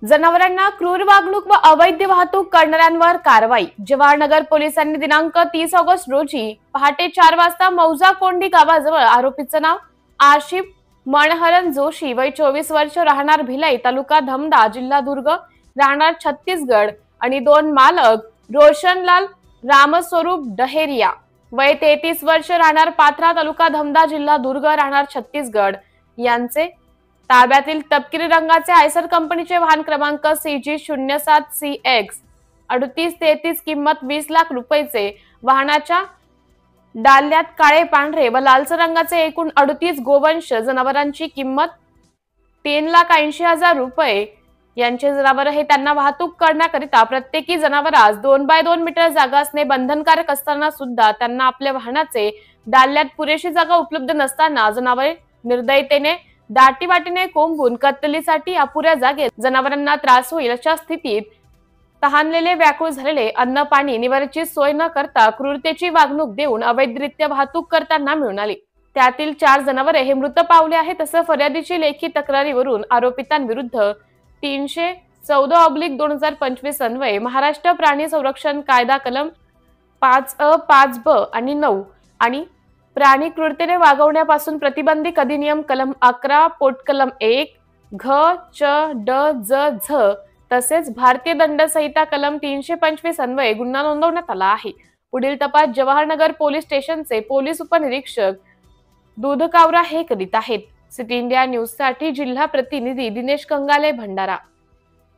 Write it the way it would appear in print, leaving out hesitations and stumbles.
जनावरांना क्रूर वागणूक व अवैध वाहतूक करणाऱ्यांवर कारवाई। जवाहरनगर पोलिसांनी दिनांक 30 ऑगस्ट रोजी पहाटे 4 वाजता मौजा कोंडी गावाजवळ आरोपीचं नाव आशिफ मनहरन जोशी, वय 24 वर्ष, राहणार भिलाई, तालुका धमडा, जिल्हा दुर्ग, राहणार छत्तीसगड, आणि दोन मालक रोशनलाल रामस्वरूप डहेरिया, वय 33 वर्ष, राहणार पाथरा, तालुका धमडा, जिल्हा दुर्ग, राहणार छत्तीसगड यांचे ताब्यातील तपकिरी रंगाचे आयसर कंपनीचे वाहन क्रमांक CG07CX 3833, किंमत 20 लाख रुपयाचे, वाहनाच्या डाल्यात काळे, पांढरे व लालसर रंगाचे एकूण 38 गोवंश जनावरांची किंमत 3,80,000 रुपये यांचे जनावर हे त्यांना वाहतूक करण्याकरिता प्रत्येकी जनावरास 2 बाय 2 मीटर जागा असणे बंधनकारक असताना सुद्धा त्यांना आपल्या वाहनाचे डाल्यात पुरेशी जागा उपलब्ध नसताना जनावरे निर्दयतेने दाटीवाटीने कोंबून कत्तलीसाठी अपुऱ्या जागेत जनावरांना त्रास होईल अशा स्थितीत तहानलेले, व्याकुळ झालेले, अन्न पाणी निवाऱ्याची सोय न करता क्रूरतेची वागणूक देऊन अवैधरित्या वाहतूक करताना मिळून आली। त्यातील 4 जनावरे हे मृत पावले आहेत असं फर्यादीची लेखी तक्रारीवरून आरोपितांविरुद्ध 314/2025 अन्वये महाराष्ट्र प्राणी संरक्षण कायदा कलम 5A, 5B आणि 9 आणि प्राणी क्रूरतेने वागवण्यापासून प्रतिबंधित अधिनियम कलम 11, पोटकलम 1, घ, च, ड, ज, झ तसेच भारतीय दंड संहिता कलम 325 अन्वये गुन्हा नोंदवण्यात आला आहे। पुढील तपास जवाहरनगर पोलीस स्टेशनचे पोलीस उपनिरीक्षक दूधकावरा हे करीत आहेत। सिटी इंडिया न्यूज साठी जिल्हा प्रतिनिधी दिनेश कंगाले, भंडारा।